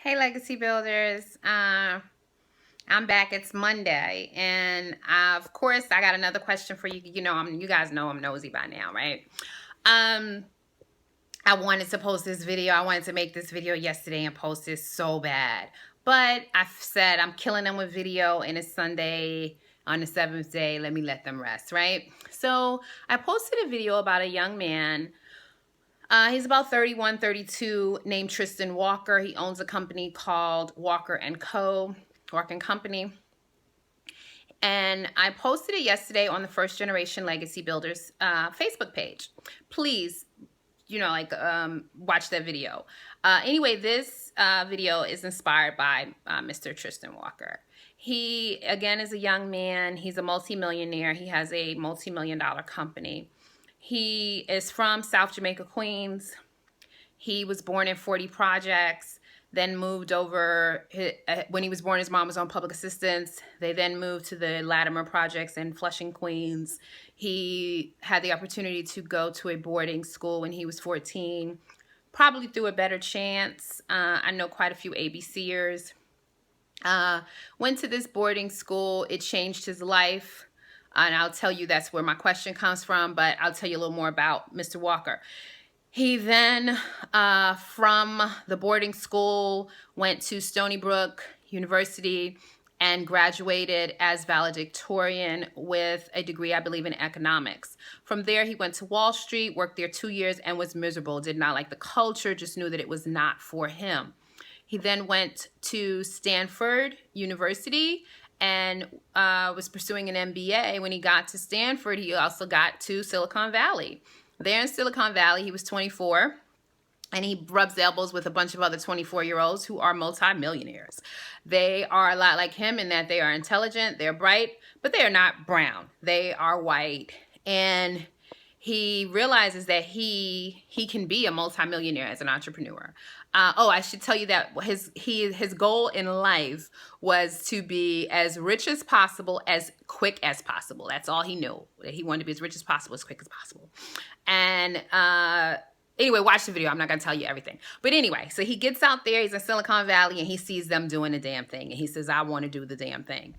Hey, Legacy Builders. I'm back. It's Monday, and of course, I got another question for you. You guys know I'm nosy by now, right? Um, I wanted to post this video. I wanted to make this video yesterday and post this so bad, but I said I'm killing them with video, and it's Sunday on the seventh day. Let them rest, right? So I posted a video about a young man. He's about 31, 32, named Tristan Walker. He owns a company called Walker & Co., Walker & Company. And I posted it yesterday on the First Generation Legacy Builders Facebook page. Please, watch that video. Anyway, this video is inspired by Mr. Tristan Walker. He, again, is a young man. He's a multimillionaire. He has a multi-million-dollar company. He is from South Jamaica, Queens. He was born in 40 Projects, then moved over. When he was born, his mom was on public assistance. They then moved to the Latimer Projects in Flushing, Queens. He had the opportunity to go to a boarding school when he was 14, probably through a better chance. I know quite a few ABCers. Went to this boarding school. It changed his life. And I'll tell you that's where my question comes from, but I'll tell you a little more about Mr. Walker. He then, from the boarding school, went to Stony Brook University and graduated as valedictorian with a degree, I believe, in economics. From there, he went to Wall Street, worked there 2 years, and was miserable. Did not like the culture, just knew that it was not for him. He then went to Stanford University and was pursuing an MBA. When he got to Stanford, he also got to Silicon Valley. There in Silicon Valley, he was 24, and he rubs elbows with a bunch of other 24-year-olds who are multimillionaires. They are a lot like him in that they are intelligent, they're bright, but they are not brown. They are white. And he realizes that he can be a multimillionaire as an entrepreneur. I should tell you that his goal in life was to be as rich as possible, as quick as possible. That's all he knew. That he wanted to be as rich as possible, as quick as possible. And anyway, watch the video. I'm not going to tell you everything. But anyway, so he gets out there. He's in Silicon Valley, and he sees them doing the damn thing. And he says, I want to do the damn thing.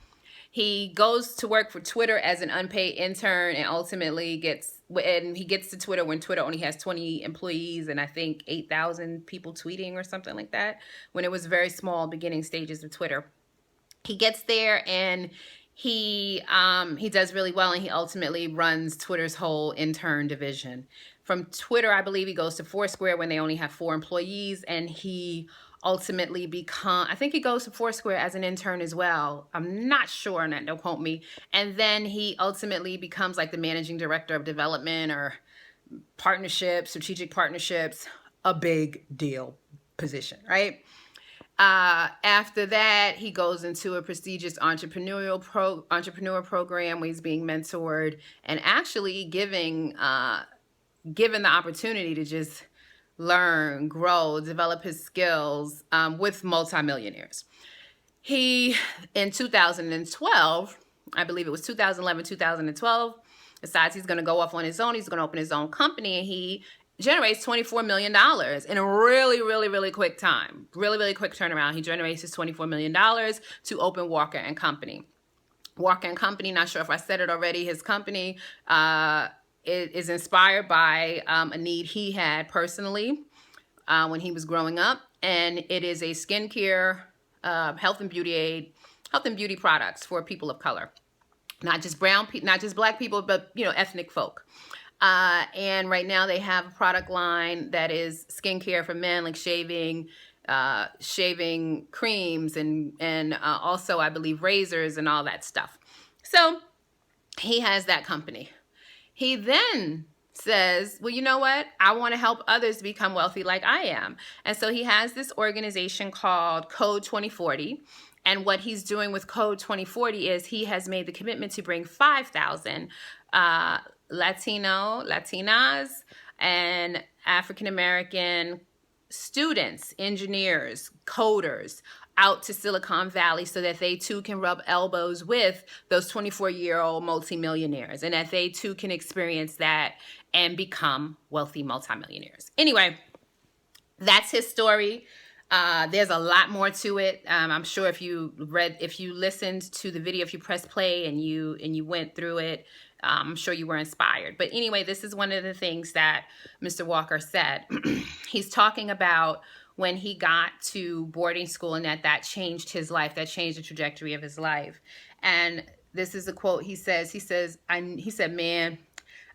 He goes to work for Twitter as an unpaid intern and ultimately gets to Twitter when Twitter only has 20 employees and I think 8,000 people tweeting or something like that, when it was very small beginning stages of Twitter. He gets there and he does really well, and he ultimately runs Twitter's whole intern division. From Twitter, I believe he goes to Foursquare when they only have 4 employees, and he ultimately I think he goes to Foursquare as an intern as well. I'm not sure on that, don't quote me. And then he ultimately becomes like the managing director of development or partnerships, strategic partnerships, a big deal position, right? After that, he goes into a prestigious entrepreneur program where he's being mentored and actually given the opportunity to just learn, grow, develop his skills with multimillionaires. He, in 2012, I believe it was 2011, 2012, decides he's going to go off on his own. He's going to open his own company, and he generates $24 million in a really, really, really quick time. Really, really quick turnaround. He generates his $24 million to open Walker & Company. Walker & Company, not sure if I said it already, his company it is inspired by a need he had personally when he was growing up, and it is a skincare, health and beauty products for people of color, not just black people, but ethnic folk. And right now they have a product line that is skincare for men, like shaving creams and also I believe razors and all that stuff. So he has that company. He then says, well, you know what? I want to help others become wealthy like I am. And so he has this organization called Code 2040. And what he's doing with Code 2040 is he has made the commitment to bring 5,000 Latinas, and African-American students, engineers, coders, out to Silicon Valley so that they too can rub elbows with those 24-year-old multimillionaires, and that they too can experience that and become wealthy multimillionaires. Anyway, that's his story. There's a lot more to it. I'm sure if you listened to the video, if you press play and you went through it, I'm sure you were inspired. But anyway, this is one of the things that Mr. Walker said. He's talking about when he got to boarding school and that changed his life, that changed the trajectory of his life. And this is a quote. He said, man,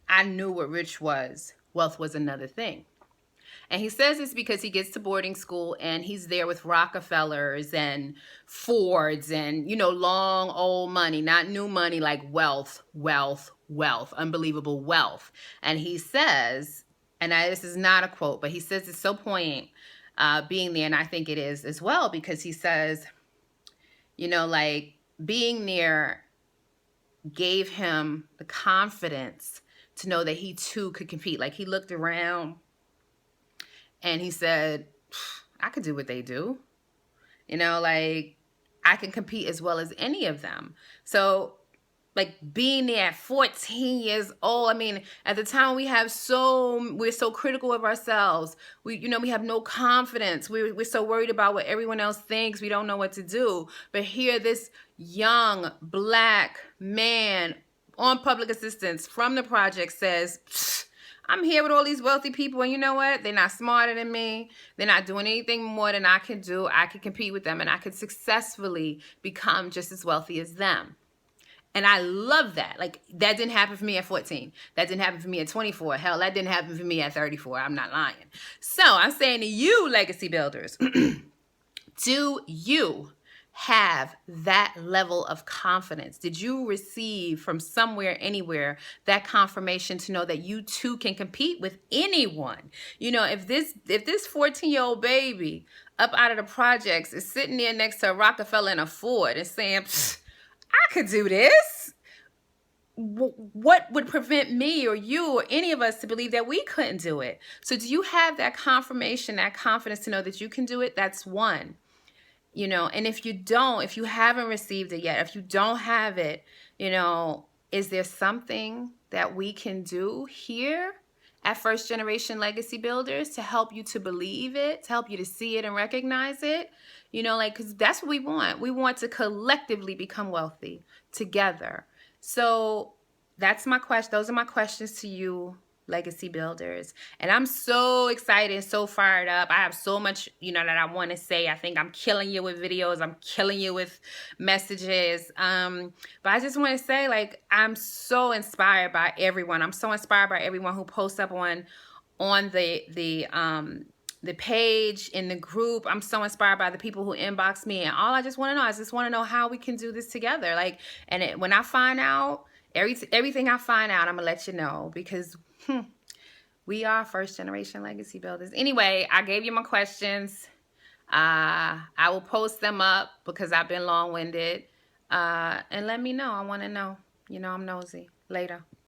I knew what rich was. Wealth was another thing. And he says this because he gets to boarding school and he's there with Rockefellers and Fords and, long old money, not new money, like wealth, unbelievable wealth. And he says, and this is not a quote, but he says it's so poignant being there, and I think it is as well, because he says, like being there gave him the confidence to know that he too could compete. Like he looked around and he said, I could do what they do. Like I can compete as well as any of them. So like being there at 14 years old, I mean, at the time we're so critical of ourselves. We have no confidence. We're so worried about what everyone else thinks. We don't know what to do. But here, this young black man on public assistance from the project says, I'm here with all these wealthy people, and you know what? They're not smarter than me. They're not doing anything more than I can do. I can compete with them, and I could successfully become just as wealthy as them. And I love that. Like, that didn't happen for me at 14. That didn't happen for me at 24. Hell, that didn't happen for me at 34. I'm not lying. So I'm saying to you, legacy builders, do you have that level of confidence? Did you receive from somewhere, anywhere, that confirmation to know that you too can compete with anyone? If this 14-year-old baby up out of the projects is sitting there next to a Rockefeller and a Ford and saying, I could do this, what would prevent me or you or any of us to believe that we couldn't do it? So do you have that confirmation, that confidence to know that you can do it? That's one. And if you haven't received it yet, if you don't have it, is there something that we can do here at First Generation Legacy Builders to help you to believe it, to help you to see it and recognize it? Because that's what we want. We want to collectively become wealthy together. So that's my question. Those are my questions to you, legacy builders. And I'm so excited, so fired up. I have so much, that I want to say. I think I'm killing you with videos. I'm killing you with messages. But I just want to say, like, I'm so inspired by everyone. I'm so inspired by everyone who posts up on the page, in the group. I'm so inspired by the people who inbox me. And all I just want to know how we can do this together. Like, when I find out, everything I find out, I'm going to let you know, because we are First Generation Legacy Builders. Anyway, I gave you my questions. I will post them up because I've been long-winded. And let me know. I want to know. I'm nosy. Later.